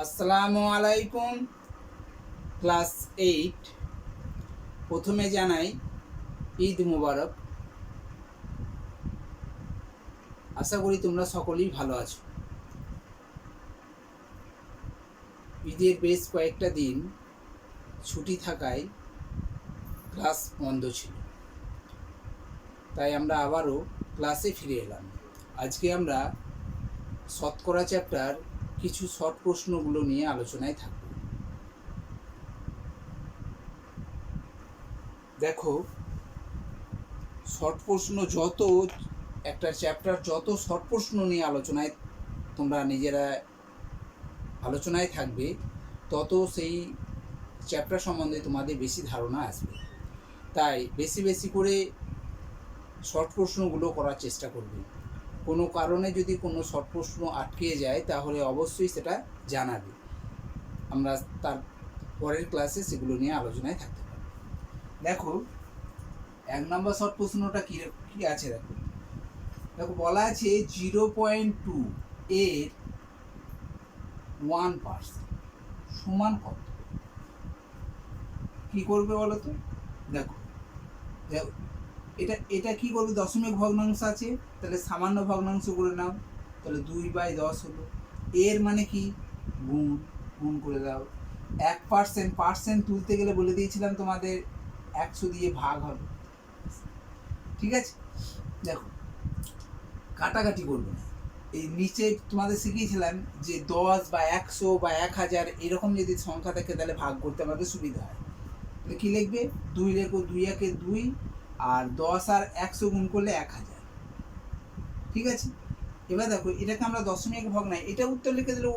আসসালামু আলাইকুম। ক্লাস 8 প্রথমে জানাই ঈদ মুবারক। আশা করি তোমরা সকলেই ভালো আছো। ঈদের বেশ কয়েকটা দিন ছুটি থাকায় ক্লাস বন্ধ ছিল, তাই আমরা আবারও ক্লাসে ফিরে এলাম। আজকে আমরা শতকরা চ্যাপ্টার কিছু শর্ট প্রশ্নগুলো নিয়ে আলোচনায় থাকব। দেখো, শর্ট প্রশ্ন যত, একটা চ্যাপ্টার যত শর্ট প্রশ্ন নিয়ে আলোচনায় তোমরা নিজেরা আলোচনায় থাকবে, তত সেই চ্যাপ্টার সম্বন্ধে তোমাদের বেশি ধারণা আসবে। তাই বেশি বেশি করে শর্ট প্রশ্নগুলো করার চেষ্টা করবে। কোনো কারণে যদি কোনো শর্ট প্রশ্ন আটকে যায় তাহলে অবশ্যই সেটা জানাবে, আমরা তার পরের ক্লাসে সেগুলো নিয়ে আলোচনায় থাকতে পারি। দেখো, 1 নম্বর শর্ট প্রশ্নটা কী আছে দেখো। বলা আছে 0.2 এর 1% সমান কত? কি করবে বলো তো? দেখো, এটা কি করবে? দশমিক ভগ্নাংশ আছে, তাহলে সামান্য ভগ্নাংশ করে নাও, তাহলে 2/10 হলো। এর মানে কি? গুণ করে দাও। 1% তুলতে গেলে বলে দিয়েছিলাম তোমাদের 100 দিয়ে ভাগ হবে। ঠিক আছে, দেখো কাটাকাটি করবে না। এই নিচে তোমাদের শিখিয়েছিলাম যে 10 বা 100 বা 1000 এরকম যদি সংখ্যা থাকে তাহলে ভাগ করতে আমাদের সুবিধা হয়। তাহলে কী লিখবে? 2 লেখো, 2 একে 2, আর 10 আর 100 গুণ করলে 1000। ঠিক আছে, এবার দেখো এটাকে আমরা দশমিক ভগ্নাংশ, এটা উত্তর লিখে দিলেও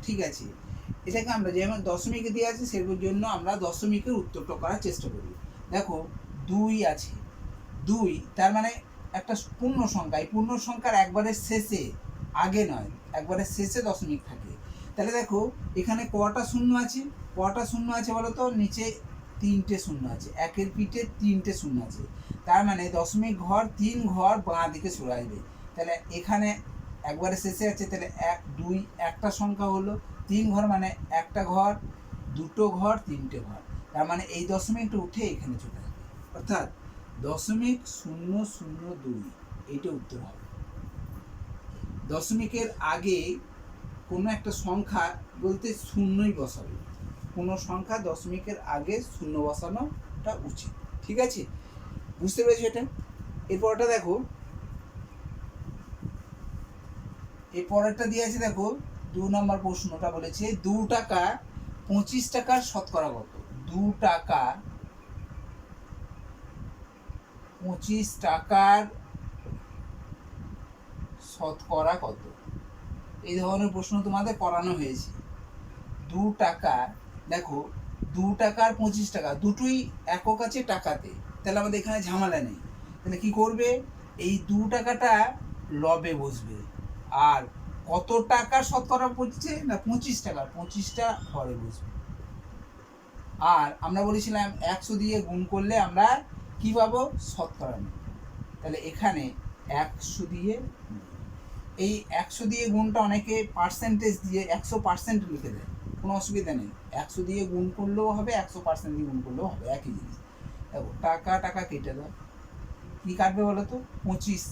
ঠিক আছে। এটাকে আমরা যেমন দশমিকে দিয়ে আছে সেগুলোর জন্য আমরা দশমিকের উত্তরটা করার চেষ্টা করি। দেখো 2 আছে, 2 তার মানে একটা পূর্ণ সংখ্যা। এই পূর্ণ সংখ্যার একবারের শেষে, আগে নয়, একবারের শেষে দশমিক থাকে। তাহলে দেখো এখানে কটা শূন্য আছে? কটা শূন্য আছে বলো তো? নিচে 3টে শূন্য আছে, একের পিঠে 3টে শূন্য আছে। তার মানে দশমিক ঘর 3 ঘর বাঁ দিকে সরে আসবে। তাহলে এখানে একবারে শেষে আছে, তাহলে 1 2 একটা সংখ্যা হলো। 3 ঘর মানে একটা ঘর, দুটো ঘর, 3টে ঘর। তার মানে এই দশমিকটা উঠে এখানে চলে আসবে, অর্থাৎ 0.002 এইটা উত্তর হবে। দশমিকের আগে কোনো একটা সংখ্যা বলতে শূন্যই বসাবে। কোনো সংখ্যা দশমিকের আগে শূন্য বসানোটা উচিত। ঠিক আছে, বুঝতে পেরেছো এটা? এরপরটা দেখো, এই পরেরটা দিয়ে আছে দেখো, 2 নম্বর প্রশ্নটা বলেছে 2 টাকা 25 টাকার শতকরা কত? 2 টাকা 25 টাকার শতকরা কত? এই ধরনের প্রশ্ন তোমাদের করানো হয়েছে। 2 টাকা, দেখো 2 টাকার 25 টাকা দুটোই একক আছে টাকাতে, তাহলে আমাদের এখানে ঝামেলা নেই। তাহলে কি করবে? এই 2 টাকাটা লবে বসবে, আর কত টাকা শতকরা পড়ছে না 25 টাকা, 25টা হরে বসবে। আর আমরা বলেছিলাম 100 দিয়ে গুণ করলে আমরা কি পাবো? শতকরা নেব। তাহলে এখানে 100 দিয়ে, এই 100 দিয়ে গুণটা অনেকে পার্সেন্টেজ দিয়ে 100% লিখে দেয়, কোনো অসুবিধা নেই। 100 দিয়ে গুণ করলেও হবে, 100% দিয়ে গুণ করলেও হবে, একই জিনিস। দেখো টাকা টাকা কেটে দাও, কী কাটবে বলো তো? 25,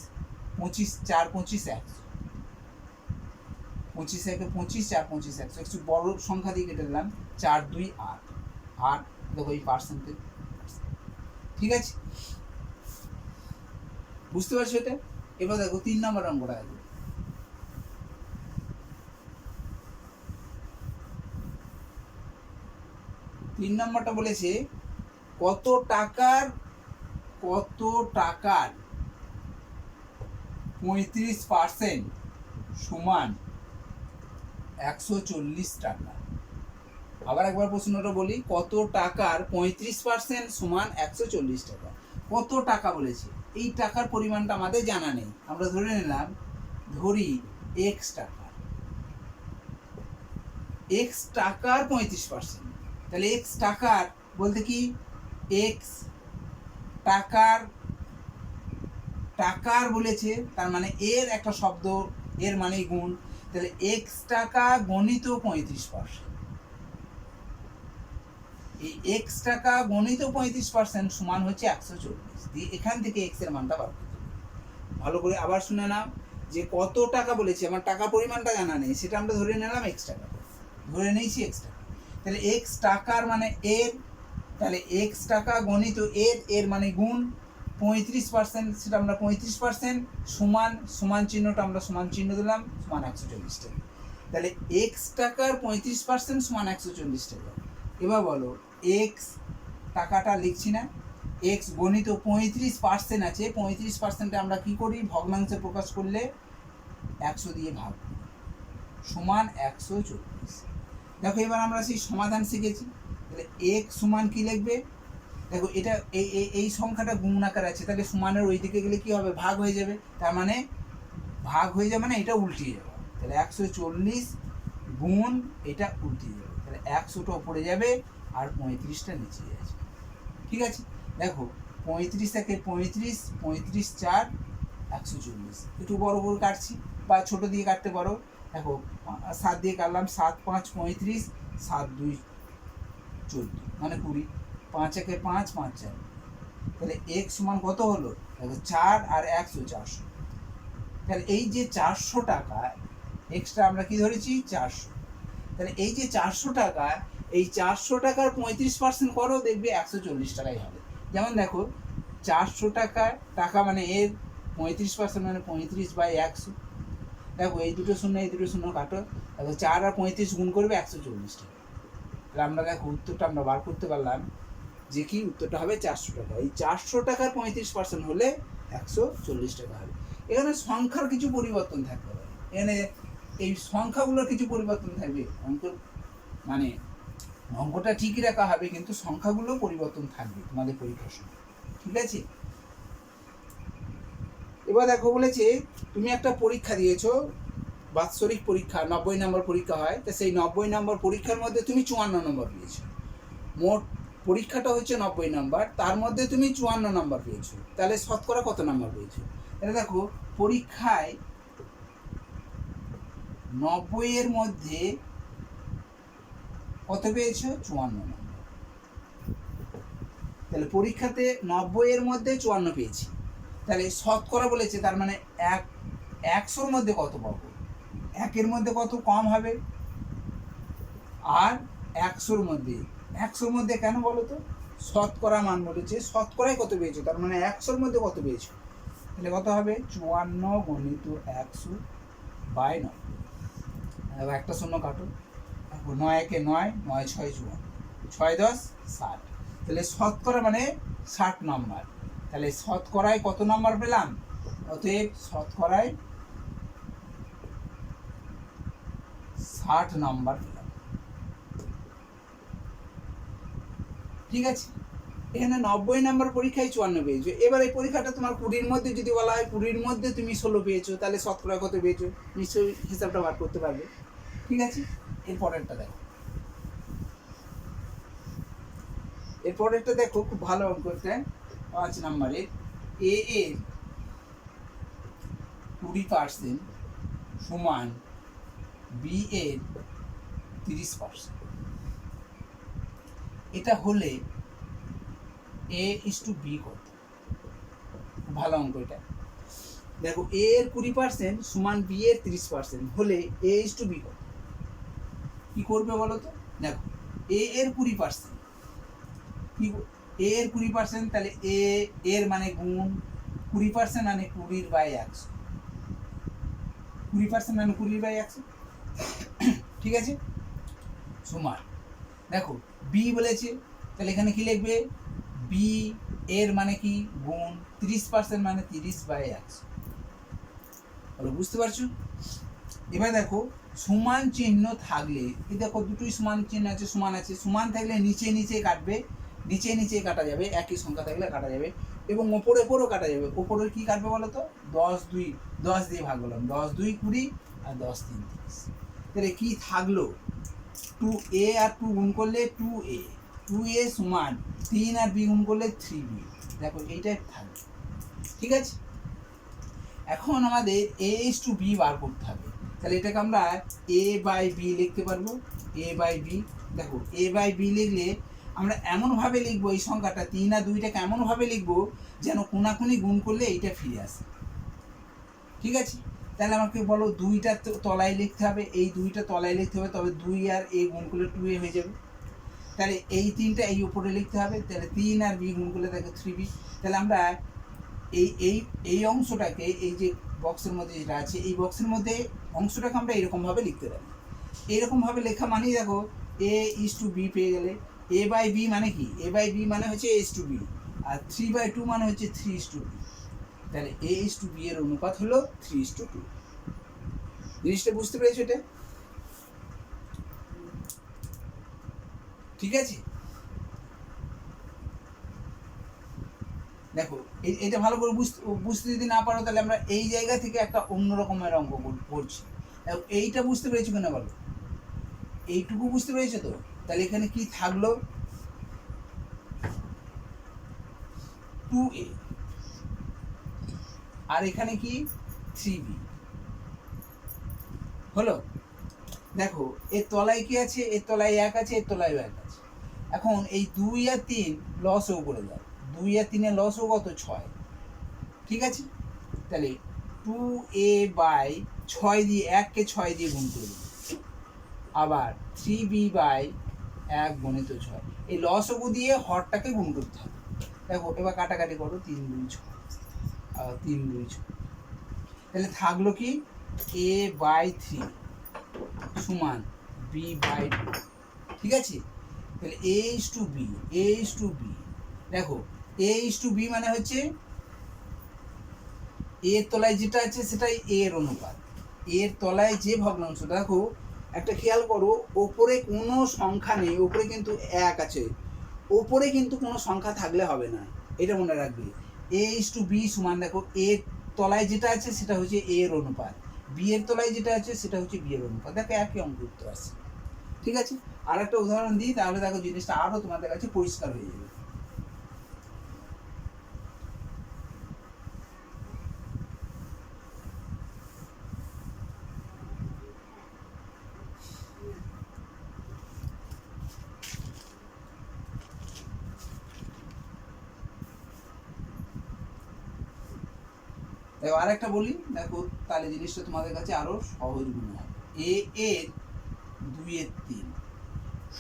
25 4 25 100, 25 একে 25, 4 25 100। একটু বড় সংখ্যা দিয়ে কেটে দিলাম, 4 2 8, 8 দেখো এই পার্সেন্টেজ। ঠিক আছে, বুঝতে পারছো এটা? এবার দেখো 3 নম্বর অঙ্কটা আছে। 3 নম্বরটা বলেছে কত টাকার 35% সমান 140 টাকা। আবার একবার প্রশ্নটা বলি, কত টাকার 35% সমান 140 টাকা? কত টাকা বলেছে, এই টাকার পরিমাণটা আমাদের জানা নেই, আমরা ধরে নিলাম, ধরি x টাকা, x টাকার 35%। তাহলে x টাকার বলতে কি? x টাকার, টাকার বলেছে, তার মানে এর একটা শব্দ, এর মানেই গুণ। তাহলে এক্স টাকা গণিত 35%, এই এক্স টাকা গণিত 35% সমান হচ্ছে 140। দিয়ে এখান থেকে এক্স এর মানটা বার করতে হবে। ভালো করে আবার শুনে নাও যে কত টাকা বলেছি, আমার টাকা পরিমাণটা জানা নেই, সেটা আমরা ধরে নিলাম এক্স টাকা, ধরে নিয়েছি এক্স টাকা। তাহলে এক্স টাকার মানে এর, তাহলে এক্স টাকা গণিত এর মানে গুণ 35%, সেটা আমরা 35% সমান, সমান চিহ্নটা আমরা সমান চিহ্ন দিলাম, সমান 140 টাকা। তাহলে এক্স টাকার 35% সমান 140 টাকা। এবার বলো এক্স টাকাটা লিখছি না, এক্স গণিত 35% আছে, 35%-এ আমরা কি করি, ভগ্নাংশে প্রকাশ করলে 100 দিয়ে ভাগ সমান 140। দেখো এবার আমরা সেই সমাধান শিখেছি। তাহলে এক্স সমান কি লিখবে, দেখো এটা এই সংখ্যাটা গুণ আকার আছে, তাহলে সমানের ওই দিকে গেলে কি হবে, ভাগ হয়ে যাবে, তার মানে ভাগ হয়ে যাবে মানে এটা উল্টিয়ে যাবে। তাহলে 140 গুণ এটা উল্টিয়ে যাবে, তাহলে 100টা উপরে যাবে আর 35টা নিচে যাবে। ঠিক আছে, দেখো 35 থেকে 35, 35 4 140, একটু বড় করে কাটছি বা ছোট দিয়ে কাটতে পারো। দেখো 7 দিয়ে কাটলাম, 7 5 35, 7 2 14 মানে 20, 5 1 5 5 4, তাহলে এক্স সমান কত হলো, দেখো 4 আর 100 400। তাহলে এই যে 400 টাকা এক্সট্রা আমরা কি ধরেছি 400, তাহলে এই যে 400 টাকা, এই 400 টাকার 35% করো, দেখবে 140 টাকাই হবে। যেমন দেখো 400 টাকা মানে এর 35% মানে 35/100। দেখো এই দুটো শূন্য কাটো, দেখো 4 আর 35 গুণ করবে 140 টাকা। তাহলে আমরা দেখো উত্তরটা আমরা বার করতে পারলাম যে কি উত্তরটা হবে 400 টাকা। এই 400 টাকার 35% হলে 140 টাকা হবে। এখানে সংখ্যার কিছু পরিবর্তন থাকতে পারে, এখানে এই সংখ্যাগুলোর কিছু পরিবর্তন থাকবে, মানে অঙ্কটা ঠিকই রাখা হবে কিন্তু সংখ্যাগুলো পরিবর্তন থাকবে তোমাদের পরীক্ষার সময়। ঠিক আছে, এবার দেখো বলেছে তুমি একটা পরীক্ষা দিয়েছো, বাৎসরিক পরীক্ষা 90 নম্বর পরীক্ষা হয়, তো সেই 90 নম্বর পরীক্ষার মধ্যে তুমি 54 নম্বর পেয়েছো। মোট পরীক্ষাটা হচ্ছে 90 নম্বর, তার মধ্যে তুমি 54 নম্বর পেয়েছো, তাহলে শতকরা কত নম্বর পেয়েছো। এটা দেখো পরীক্ষায় 90 এর মধ্যে কত পেয়েছো, 54 নম্বর। তাহলে পরীক্ষাতে 90 এর মধ্যে 54 পেয়েছি, তাহলে শতকরা বলেছে, তার মানে 100-র মধ্যে কত পাবো, 1-এর মধ্যে কত কম হবে, আর 100-র মধ্যে কেন বলো তো, শতকরা মান বলেছে, শতকরায় কত পেয়েছো, তার মানে 100-র মধ্যে কত পেয়েছো, তাহলে কত হবে 54 গণিত 100/90। এবার একটা শূন্য কাটো, 9 1 9, 9 6 54, 6 10 60, তাহলে শতকরা মানে 60 নম্বর। তাহলে শতকরায় কত নম্বর পেলাম, অতএব শতকরায় 60 নম্বর পেলাম। ঠিক আছে, এখানে 90 নম্বর পরীক্ষায় 54 পেয়েছো। এবার এই পরীক্ষাটা তোমার 20-র মধ্যে যদি বলা হয়, 20-র মধ্যে তুমি 16 পেয়েছো, তাহলে শতকরা কত পেয়েছো, নিশ্চয়ই হিসাবটা বার করতে পারবে। ঠিক আছে, এরপরেরটা দেখো, এরপরেরটা দেখো খুব ভালো অঙ্কটা, 5 নম্বরের এ এর 20% সমান বি এর 30%। এটা হলে A/B কত, ভালো অঙ্ক এটা। দেখো A এর 20% সমান B এর 30% হলে A/B কত, কি করবে বলো তো। দেখো A এর 20%, কি A এর 20%, তাহলে A এর মানে গুণ 20% মানে 20/100, 20% মানে 20/100। ঠিক আছে, সমান দেখো B বলেছে, তাহলে এখানে কি লিখবে, B এর মানে কি গুণ 30% মানে 30/100। বলো বুঝতে পারছো। এবার দেখো সমান চিহ্ন থাকলে, এই দেখো দুটোই সমান চিহ্ন আছে, সমান থাকলে নিচে কাটবে, নিচে কাটা যাবে, একই সংখ্যা থাকলে কাটা যাবে, এবং ওপরেও কাটা যাবে। ওপরের কি কাটবে বলো তো, 10 দিয়ে ভাগ করলাম, 10 2 20 আর 10 3 30, তাহলে কি থাকলো, 2A আর 2 গুণ করলে 2A, 2A সমান 3 আর B গুণ করলে 3B। দেখো এইটাই থাকবে। ঠিক আছে, এখন আমাদের A/B বার করতে হবে। তাহলে এটাকে আমরা এ বাই বি লিখতে পারবো, এ বাই বি। দেখো এ বাই বি লিখলে আমরা এমনভাবে লিখবো এই সংখ্যাটা 3 আর 2টাকে এমনভাবে লিখবো যেন কোনাকুনি গুণ করলে এইটা ফিরে আসে। ঠিক আছে, তাহলে আমাকে বলো 2টা তলায় লিখতে হবে, এই 2টা তলায় লিখতে হবে, তবে 2 আর এ গুণ করলে 2a হয়ে যাবে। তাহলে এই 3টা এই উপরে লিখতে হবে, তাহলে 3 আর বি গুণ করলে দেখো 3b। তাহলে আমরা এই এই এই অংশটাকে, এই যে বক্সের মধ্যে যেটা আছে এই বক্সের মধ্যে অংশটাকে আমরা এরকমভাবে লিখতে পারি। এরকমভাবে লেখা মানেই দেখো এ ইস টু বি পেয়ে গেলে। এ বাই বি মানে কি, এ বাই বি মানে হচ্ছে এ ইস টু বি, আর 3/2 মানে হচ্ছে 3 ইস টু বি। তাহলে এ ইস টু বি এর অনুপাত হলো 3:2। জিনিসটা বুঝতে পেরেছো এটা? ঠিক আছে, দেখো এটা ভালো করে বুঝতে যদি না পারো তাহলে আমরা এই জায়গা থেকে একটা অন্য রকমের অঙ্ক করছি। এইটা বুঝতে পেরেছো কিনা বলো, এইটুকু বুঝতে পেরেছো তো? তাহলে এখানে কি থাকলো, 2a, আর এখানে কি 3b হলো। দেখো এর তলায় কি আছে, এর তলায় 1 আছে, এর তলায় 1 আছে। এখন এই 2 আর 3 লসও করে দাও, 2 আর 3 লসও কত, 6। ঠিক আছে, তাহলে 2a বাই 6 দিয়ে 1কে 6 দিয়ে গুণ করে দেবো, আবার 3b বাই 1 গুণিত 6, এই লসগু দিয়ে হরটাকে গুণ করতে হবে। দেখো এবার কাটাকাটি করো, 3 2 6 আর 3 2 6, তাহলে থাকলো কি a বাই 3 সমান b বাই 2। ঠিক আছে, তাহলে a is to b, a is to b, দেখো a is to b মানে হচ্ছে এর তলায় যেটা আছে সেটাই এর অনুপাত, এর তলায় যে ভগ্নাংশ। দেখো একটা খেয়াল করো, ওপরে কোনো সংখ্যা নেই, ওপরে কিন্তু 1 আছে, ওপরে কিন্তু কোনো সংখ্যা থাকলে হবে না, এটা মনে রাখবে। a is to b সমান, দেখো এর তলায় যেটা আছে সেটা হচ্ছে এর অনুপাত, বি এর তলায় যেটা আছে সেটা হচ্ছে বি এর অনুপাত। দেখো একই অঙ্ক উত্তর আসছে। ঠিক আছে, আর একটা উদাহরণ দিই, তাহলে দেখো জিনিসটা আরও তোমাদের কাছে পরিষ্কার হয়ে যাবে। দেখো আরেকটা বলি, দেখো তাহলে জিনিসটা তোমাদের কাছে আরো সহজ মনে হবে। এ এর 2/3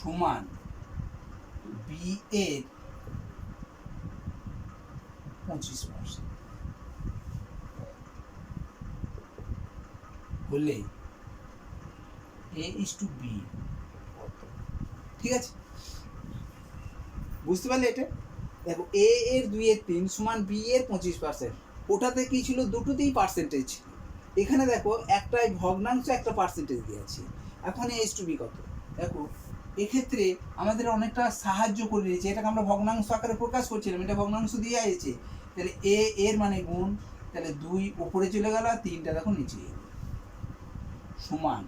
সমান বি এর 25% বললে এ ইস টু বি। ঠিক আছে, বুঝতে পারলে এটা? দেখো এ এর 2/3 সমান বি এর 25%, ওটাতে কি ছিল, দুটোতেই পার্সেন্টেজ ছিল। এখানে দেখো একটাই ভগ্নাংশ, একটা পার্সেন্টেজ দিয়েছে। এখন এ ইস টু বি কত, দেখো এক্ষেত্রে আমাদের অনেকটা সাহায্য করে দিয়েছে, এটাকে আমরা ভগ্নাংশ আকারে প্রকাশ করছিলাম, এটা ভগ্নাংশ দিয়ে আছে। তাহলে এ এর মানে গুণ, তাহলে 2 উপরে চলে গেল আর 3টা দেখো নিচে সমান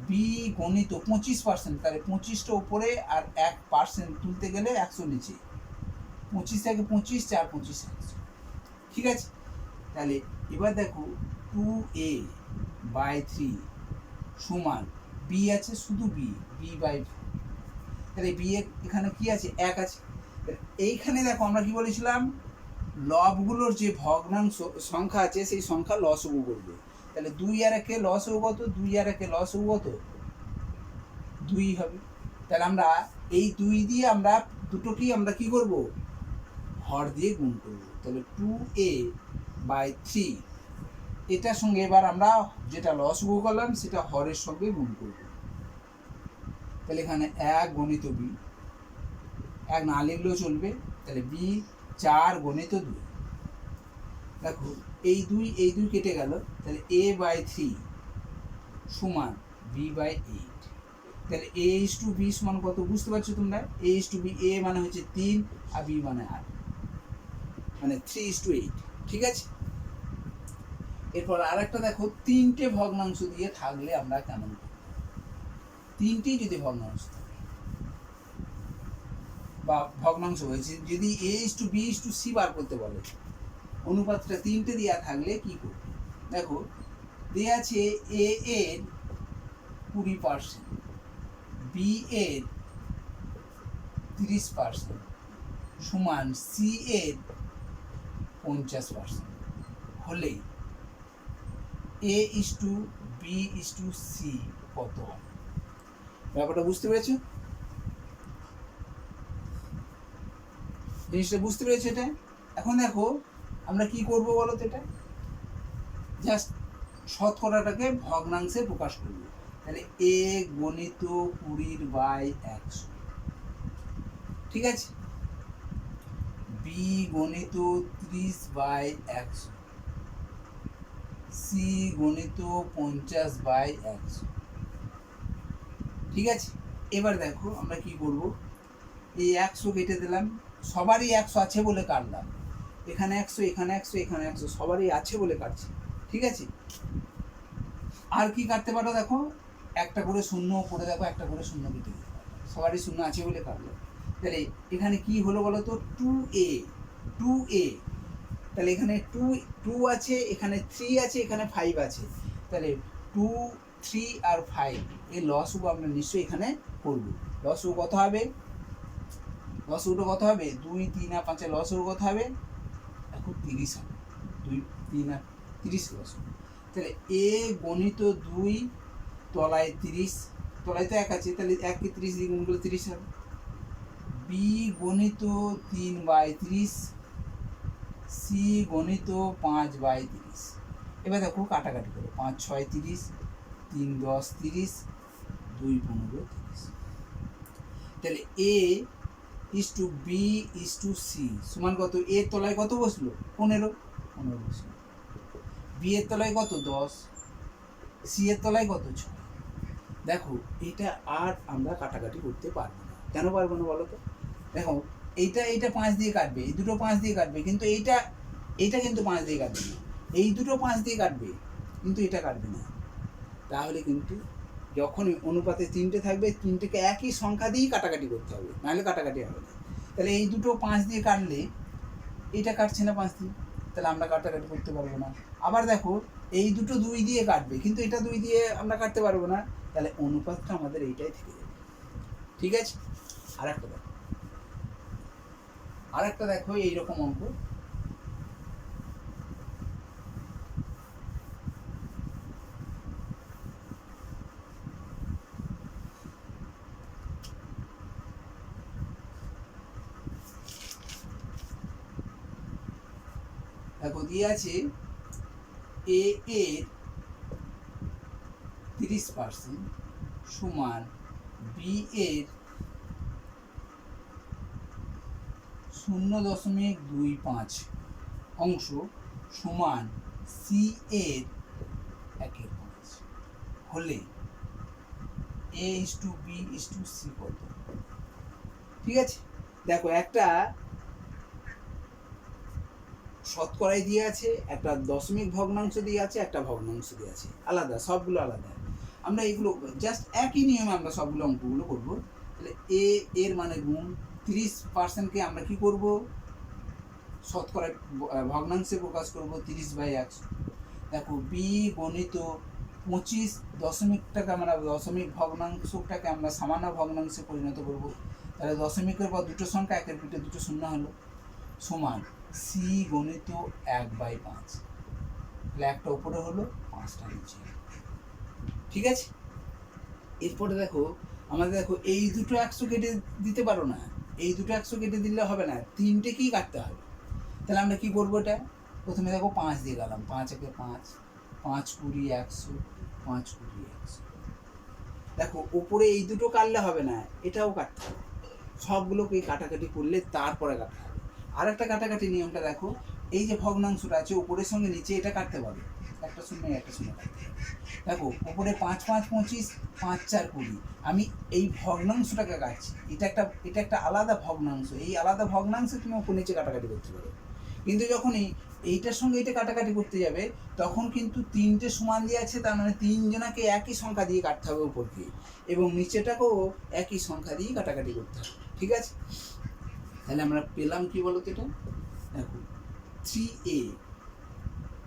বি গণিত 25%, তাহলে 25টা উপরে আর 1% তুলতে গেলে 100 নিচে, 25 থেকে 25 4 25 100। ঠিক আছে, তাহলে এবার দেখো 2a বাই 3 সমান বি আছে শুধু বি, বি বাই 4, তাহলে বি এর এখানে কি আছে, 1 আছে। এইখানে দেখো আমরা কি বলেছিলাম, লবগুলোর যে ভগ্নাংশ সংখ্যা আছে সেই সংখ্যা লসগু করবে। তাহলে 2 আর 1 লসগু কত, 2 আর 1 লসগু কত, 2 হবে। তাহলে আমরা এই 2 দিয়ে আমরা দুটোকেই আমরা কি করব, হর দিয়ে গুণ করব। তাহলে 2a বাই 3 এটার সঙ্গে এবার আমরা যেটা লসগু করলাম সেটা হরের সঙ্গে গুণ করব। তাহলে এখানে 1 গণিত বি, 1 না লিখলেও চলবে, তাহলে বি 4 গণিত 2। দেখো এই 2 কেটে গেল, তাহলে a বাই 3 সমান বি বাই 8। তাহলে a ইস টু বি সমান কত বুঝতে পারছো তোমরা, a is to b, a মানে হচ্ছে 3 আর b মানে 8, মানে 3:8। ঠিক আছে, এরপর আরেকটা দেখো, 3টে ভগ্নাংশ দিয়ে থাকলে আমরা কেমন করব, 3টেই যদি ভগ্নাংশ বা ভগ্নাংশ হয়েছে, যদি a is to B is to c বার করতে বলে, অনুপাতটা 3টে দেওয়া থাকলে কি করবে। দেখো দেওয়া আছে এ এর 20%, বি এর 30% সমান সি এর 50% হলে A is to B is to C কত হবে? ব্যাপারটা বুঝতে পেরেছো? জিনিসটা বুঝতে পেরেছো এটা? এখন দেখো আমরা কি করব বলো তো, এটা জাস্ট শতকরাটাকে ভগ্নাংশে প্রকাশ করব। তাহলে এ গণিত 20/100, ঠিক আছে, বি গণিত 30/100, সি গণিত 50/100, ঠিক আছে। এবার দেখো আমরা কি করব, এই 100 কেটে দিলাম, সবারই 100 আছে বলে কাটলাম, এখানে 100 এখানে 100 এখানে 100 সবারই আছে বলে কাটছি, ঠিক আছে। আর কি কাটতে পারো দেখো, একটা করে শূন্য করে দেখো, একটা করে শূন্য কেটে দিতে পারো, সবারই শূন্য আছে বলে কাটলাম। তাহলে এখানে কি হলো বলো তো, 2a, তাহলে এখানে 2 আছে, এখানে 3 আছে, এখানে 5 আছে, তাহলে 2, 3 আর 5 এই লসগু আমরা নিশ্চয়ই এখানে করব। লসগু কত হবে? লসগুটা কত হবে? 2, 3 আর 5 লসগু কত হবে? এখন 30 হবে, 2, 3 আর 30 লসগু। তাহলে এ গণিত 2 তলায় 30, তলায় তো 1 আছে, তাহলে 1 কে 30 দিয়ে গুণ করলে 30 হবে। বি গণিত 3/30, সি গণিত 5/30। এবার দেখো কাটাকাটি করে, 5, 6, 30, 3, 10, 30, 2, 15, 30। তাহলে A is to B is to C সমান কত? এর তলায় কত বসলো? 15 বসলো। বি এর তলায় কত? 10, সি এর তলায় কত? 6। দেখো এটা আর আমরা কাটাকাটি করতে পারবো না। কেন পারবো না বলো তো? দেখো এইটা 5 দিয়ে কাটবে, এই দুটো 5 দিয়ে কাটবে, কিন্তু এইটা কিন্তু 5 দিয়ে কাটবে না, এই দুটো 5 দিয়ে কাটবে, কিন্তু এটা কাটবে না। তাহলে কিন্তু যখনই অনুপাতে 3টে থাকবে, 3টেকে একই সংখ্যা দিয়েই কাটাকাটি করতে হবে, নাহলে কাটাকাটি হবে না। তাহলে এই দুটো 5 দিয়ে কাটলে এটা কাটছে না 5 দিয়ে, তাহলে আমরা কাটাকাটি করতে পারবো না। আবার দেখো এই দুটো 2 দিয়ে কাটবে, কিন্তু এটা 2 দিয়ে আমরা কাটতে পারবো না, তাহলে অনুপাতটা আমাদের এইটাই থেকে যাবে, ঠিক আছে। আরেকটা দেখো এইরকম অঙ্ক, দেখো দিয়ে আছে এ এর 30% সমান বি এর 0.25 অংশ সমান সি এর 1/5 হলে A is to B is to C কত? ঠিক আছে, দেখো একটা শতকরাই দিয়ে আছে, একটা দশমিক ভগ্নাংশ দিয়ে আছে, একটা ভগ্নাংশ দিয়ে আছে, আলাদা, সবগুলো আলাদা। আমরা এগুলো জাস্ট একই নিয়মে আমরা সবগুলো অঙ্কগুলো করব। তাহলে এ এর মানে গুণ 30%কে আমরা কি করব? শতকরা ভগ্নাংশে প্রকাশ করব, 30/100। দেখো বি গণিত 25 দশমিকটাকে আমরা দশমিক ভগ্নাংশটাকে আমরা সামান্য ভগ্নাংশে পরিণত করব। তাহলে দশমিকের পর দুটো সংখ্যা, একের পিঠে দুটো শূন্য হলো, সমান সি গণিত 1/5। তাহলে একটা উপরে হলো, 5টা নিচে, ঠিক আছে। এরপরে দেখো আমাদের, দেখো এই দুটো 100 কেটে দিতে পারো না, এই দুটো 100 কেটে দিলে হবে না, 3টেকেই কাটতে হবে। তাহলে আমরা কি করবো? এটা প্রথমে দেখো 5 দিয়ে গেলাম, 5 একে 5, 5, 20, 100, 5, 20, 100। দেখো উপরে এই দুটো কাটলে হবে না, এটাও কাটতে হবে, সবগুলোকে কাটাকাটি করলে তারপরে কাটতে হবে। আর একটা কাটাকাটি নিয়মটা দেখো, এই যে ভগ্নাংশটা আছে উপরের সঙ্গে নিচে এটা কাটতে পারবে, একটা শূন্য একটা শূন্য কাটতে হবে। দেখো উপরে 5, 5, 25, 5, 4, 20, আমি এই ভগ্নাংশটাকে কাটছি, এটা একটা আলাদা ভগ্নাংশ, এই আলাদা ভগ্নাংশে তুমি উপর নিচে কাটাকাটি করতে পারো। কিন্তু যখনই এইটার সঙ্গে এটা কাটাকাটি করতে যাবে, তখন কিন্তু 3টে সমান দিয়ে আছে, তার মানে 3জনাকে একই সংখ্যা দিয়ে কাটতে হবে উপর দিয়ে, এবং নিচেটাকেও একই সংখ্যা দিয়ে কাটাকাটি করতে হবে, ঠিক আছে। তাহলে আমরা পেলাম কি বলতো, এটা দেখো 3a,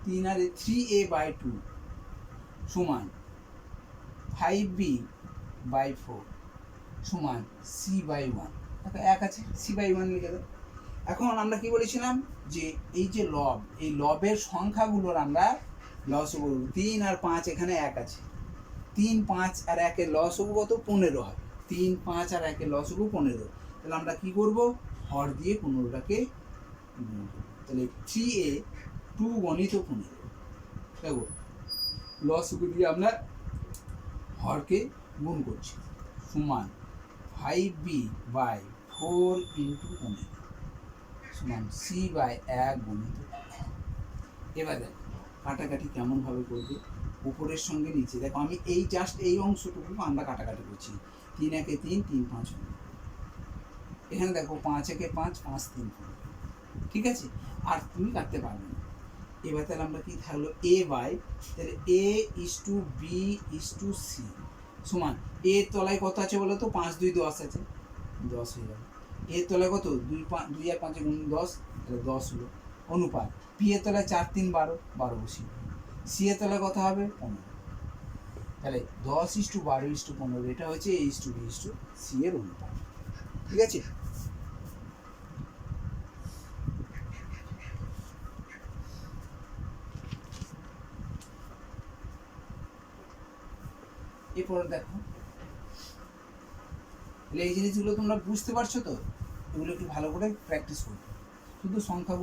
3 আর 3a/2 সমান 5b/4 সমান c/1। দেখো 1 আছে, c/1 লিখে দাও। এখন আমরা কি বলেছিলাম যে এই যে লব, এই লবের সংখ্যাগুলোর আমরা লসগু 3 আর 5, এখানে 1 আছে, 3, 5 আর 1 এর লসগু কত? 15 হয়। 3, 5 আর 1 এর লসগু 15। তাহলে আমরা কি করব? হর দিয়ে 15টাকে গুণ করব। তাহলে 3a 2 গণিত 15। দেখো লসগু দিয়ে আমরা হরকে গুণ করছি, সমান 5b/4 ইন্টু 15 সমান c/1 গণিত। এবার দেখো কাটাকাটি কেমনভাবে করবে, উপরের সঙ্গে নিচে। দেখো আমি এই জাস্ট এই অংশটুকু আমরা কাটাকাটি করছি। 3 একে 3, 3 5 15। এখানে দেখো 5 একে 5, 5 3 15। ঠিক আছে, আর তুমি কাটতে পারবে না। এবার তাহলে আমরা কি থাকলো তাহলে a/b/c সমান এর তলায় কত আছে বলো তো? 5 2 10 আছে, 10 হয়ে যাবে। এর তলায় কত? 2 আর 5 গুণ 10, তাহলে 10 হলো। অনুপাত পি এর তলায় 4 3 12, 12 বসি। সি এর তলায় কত হবে? 15। তাহলে 10:12:15 এটা হচ্ছে a/b/c এর অনুপাত। ঠিক আছে, এরপর দেখো তাহলে এই জিনিসগুলো তোমরা বুঝতে পারছো তো? এগুলো একটু ভালো করে প্র্যাকটিস করবে, শুধু সংখ্যা